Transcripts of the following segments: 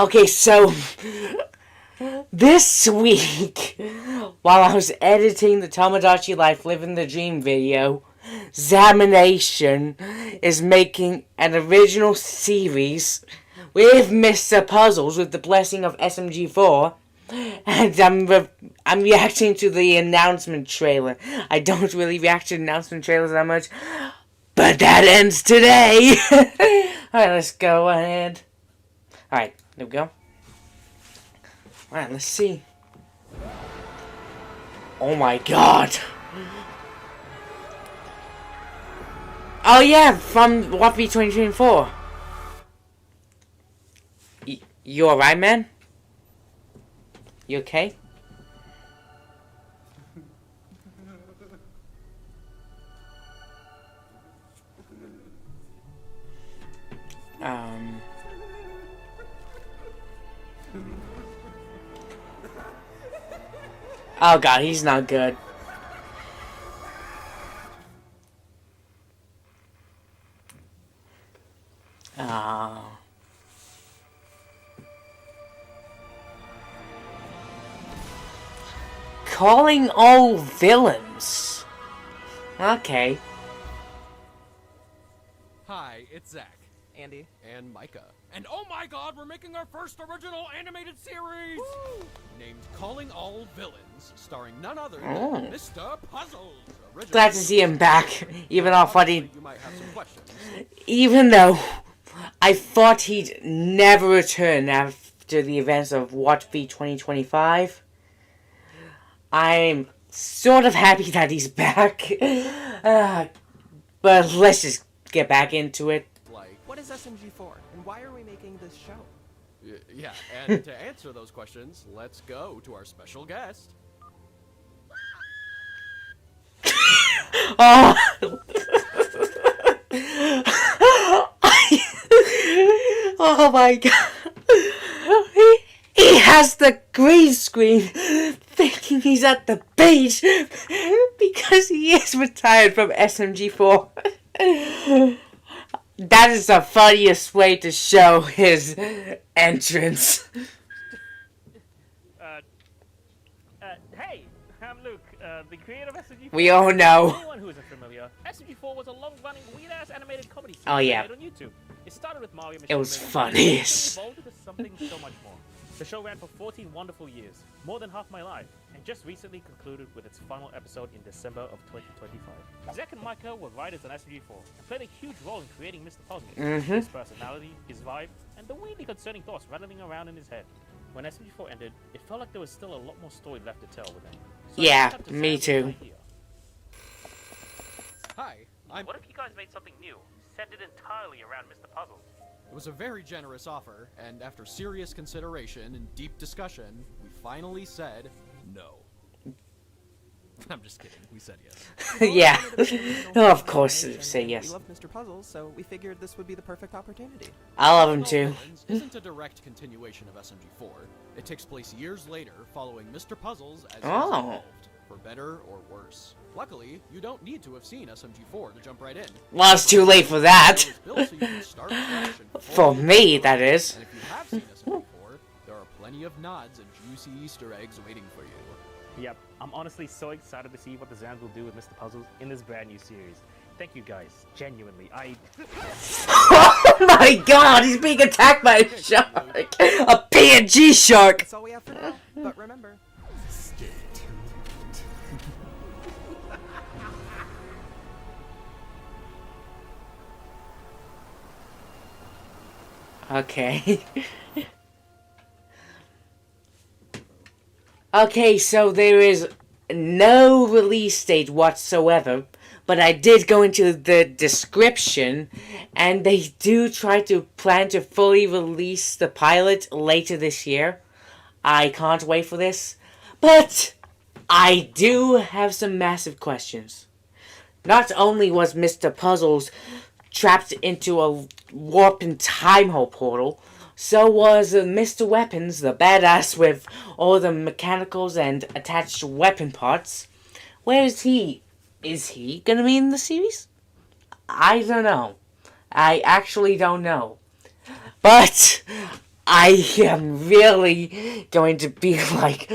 Okay, so this week, while I was editing the Tomodachi Life Living the Dream video, Zamination is making an original series with Mr. Puzzles with the blessing of SMG4. And I'm reacting to the announcement trailer. I don't really react to announcement trailers that much, but that ends today. Alright, let's go ahead. Alright, there we go. Alright, let's see. Oh my god. Oh yeah, from What V 2024. You alright, man? You okay? Oh god, he's not good. Oh. Calling all villains. Okay. Hi, it's Zach. Andy. And Micah. And oh my god, we're making our first original animated series! Woo! Named Calling All Villains, starring none other than Mr. Puzzles. Glad to see him back, even though funny. You might have some questions. Even though I thought he'd never return after the events of What V 2025. I'm sort of happy that he's back. But let's just get back into it. Like, what is SMG4, and why are we making this show? Yeah, and to answer those questions, let's go to our special guest. Oh! Oh my god. He has the green screen thinking he's at the beach because he is retired from SMG4. That is the funniest way to show his entrance. Hey, I'm Luke, the creator of SMG4. We all know. For anyone who isn't familiar, SMG4 was a long-running, weird-ass animated comedy series Oh, yeah. made on YouTube. It started with Mario. It was funny. It evolved into something so much more. The show ran for 14 wonderful years, more than half my life, and just recently concluded with its final episode in December of 2025. Zach and Micah were writers on SMG4 and played a huge role in creating Mr. Puzzles. His personality, his vibe, and the weirdly concerning thoughts rattling around in his head. When SMG4 ended, it felt like there was still a lot more story left to tell with him. So Yeah, me too. Hi, What if you guys made something new, centered entirely around Mr. Puzzles? It was a very generous offer, and after serious consideration and deep discussion, we finally said no. I'm just kidding. We said yes. Yeah. Oh, of course, say yes. We love Mr. Puzzles, so we figured this would be the perfect opportunity. I love him too. Isn't a direct continuation of SMG4. It takes place years later, following Mr. Puzzles as he's Oh. evolved, for better or worse. Luckily, you don't need to have seen SMG4 to jump right in. Well, it's too late for that. It was built so you can start fresh and For me, that is. And if you have seen SMG4, there are plenty of nods and juicy Easter eggs waiting for you. Yep, I'm honestly so excited to see what the Zans will do with Mr. Puzzles in this brand new series. Thank you guys, genuinely. Oh my god, he's being attacked by a shark! A PNG shark! That's all we have for now, but remember... Stay tuned. Okay. Okay, so there is no release date whatsoever, but I did go into the description, and they do try to plan to fully release the pilot later this year. I can't wait for this, but I do have some massive questions. Not only was Mr. Puzzles trapped into a warp and time hole portal, so was Mr. Weapons, the badass with all the mechanicals and attached weapon parts. Where is he? Is he gonna be in the series? I don't know. I actually don't know. But I am really going to be like,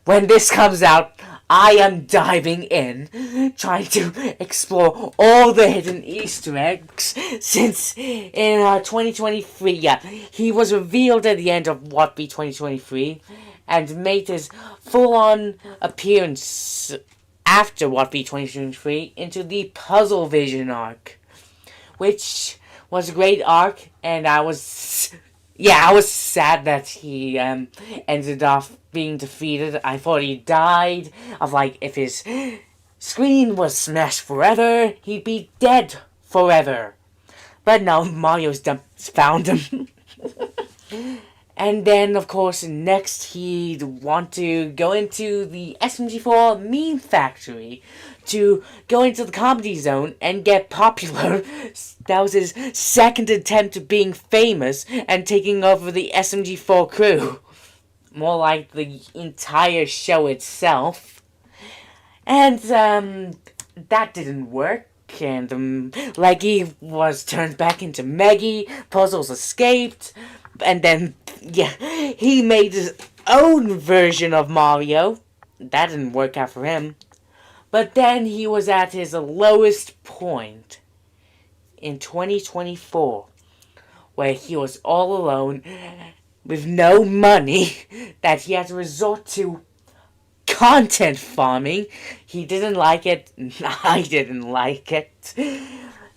when this comes out, I am diving in, trying to explore all the hidden Easter eggs, since in 2023, yeah, he was revealed at the end of What Be 2023, and made his full-on appearance after What Be 2023 into the Puzzle Vision arc, which was a great arc, and I was sad that he ended up being defeated. I thought he died. Of like, if his screen was smashed forever, he'd be dead forever. But no, Mario's found him. And then, of course, next he'd want to go into the SMG4 meme factory to go into the comedy zone and get popular. That was his second attempt at being famous and taking over the SMG4 crew. More like the entire show itself. And, that didn't work. And Leggy was turned back into Meggy. Puzzles escaped. And then, yeah, he made his own version of Mario. That didn't work out for him. But then he was at his lowest point in 2024, where he was all alone with no money, that he had to resort to content farming. He didn't like it. I didn't like it.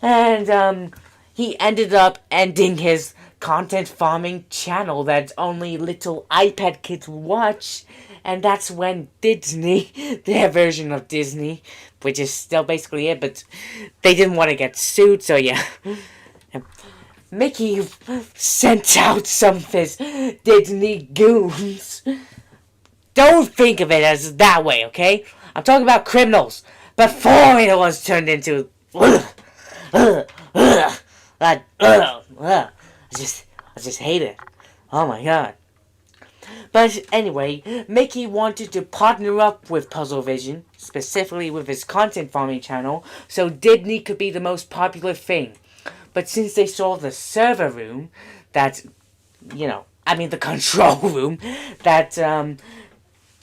And he ended up ending his content farming channel that only little iPad kids watch. And that's when Disney, their version of Disney, which is still basically it, but they didn't want to get sued, so yeah. Mickey sent out some of his Disney goons. Don't think of it as that way, okay? I'm talking about criminals. Before it was turned into... I just hate it. Oh my god. But anyway, Mickey wanted to partner up with Puzzle Vision, specifically with his content farming channel, so Disney could be the most popular thing. But since they saw the server room, that, the control room, that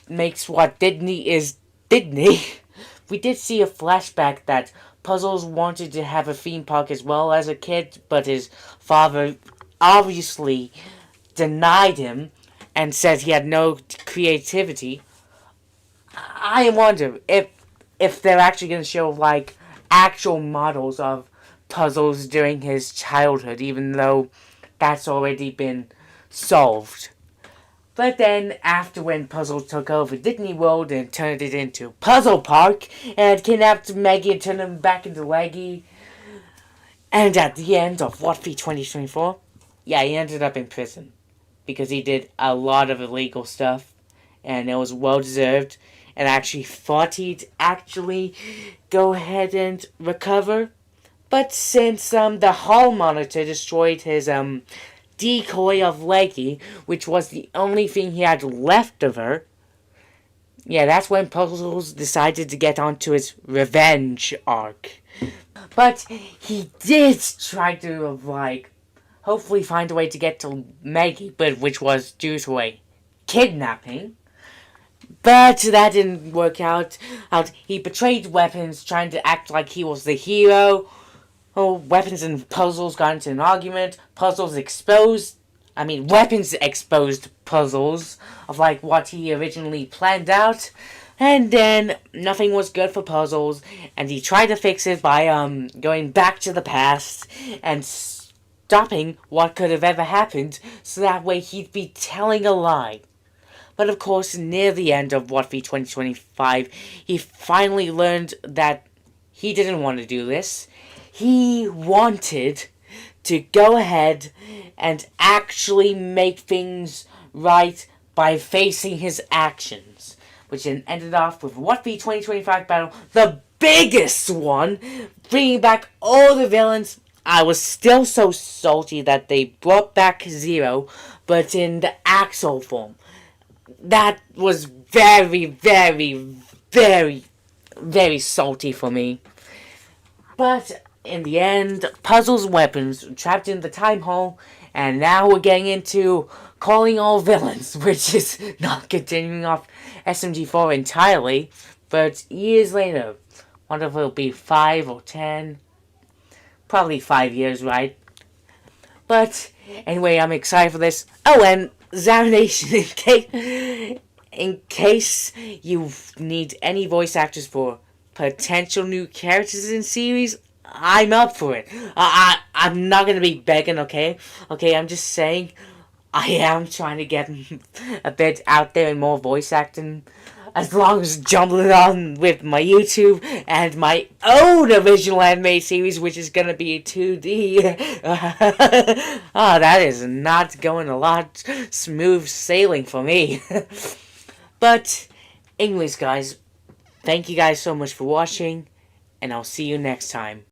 makes what Disney is Disney, we did see a flashback that Puzzles wanted to have a theme park as well as a kid, but his father obviously denied him and said he had no creativity. I wonder if they're actually going to show, like, actual models of Puzzles during his childhood, even though that's already been solved. But then, after when Puzzles took over Disney World and turned it into Puzzle Park, and kidnapped Meggy and turned him back into Leggy, and at the end of What Be 2024, yeah, he ended up in prison. Because he did a lot of illegal stuff, and it was well-deserved, and I actually thought he'd actually go ahead and recover. But since the hall monitor destroyed his decoy of Leggy, which was the only thing he had left of her, yeah, that's when Puzzles decided to get onto his revenge arc. But he did try to, hopefully find a way to get to Meggy, but which was due to a kidnapping. But that didn't work out. He betrayed Weapons, trying to act like he was the hero. Weapons and Puzzles got into an argument. Weapons exposed Puzzles of what he originally planned out. And then nothing was good for Puzzles, and he tried to fix it by going back to the past and stopping what could have ever happened, so that way he'd be telling a lie. But of course, near the end of What Be 2025, he finally learned that he didn't want to do this. He wanted to go ahead and actually make things right by facing his actions, which then ended off with What Be 2025 battle, the biggest one, bringing back all the villains. I was still so salty that they brought back Zero, but in the Axel form. That was very, very, very, very salty for me. But in the end, Puzzles Weapons trapped in the time hole, and now we're getting into calling all villains, which is not continuing off SMG4 entirely, but years later. Wonder if it'll be 5 or 10. Probably 5 years, right? But anyway, I'm excited for this. Oh, and Zamination, in case you need any voice actors for potential new characters in series, I'm up for it. I'm not gonna be begging, okay? Okay, I'm just saying I am trying to get a bit out there and more voice acting. As long as jumbling on with my YouTube and my own original anime series, which is gonna be 2D. That is not going a lot smooth sailing for me. But, anyways, guys, thank you guys so much for watching, and I'll see you next time.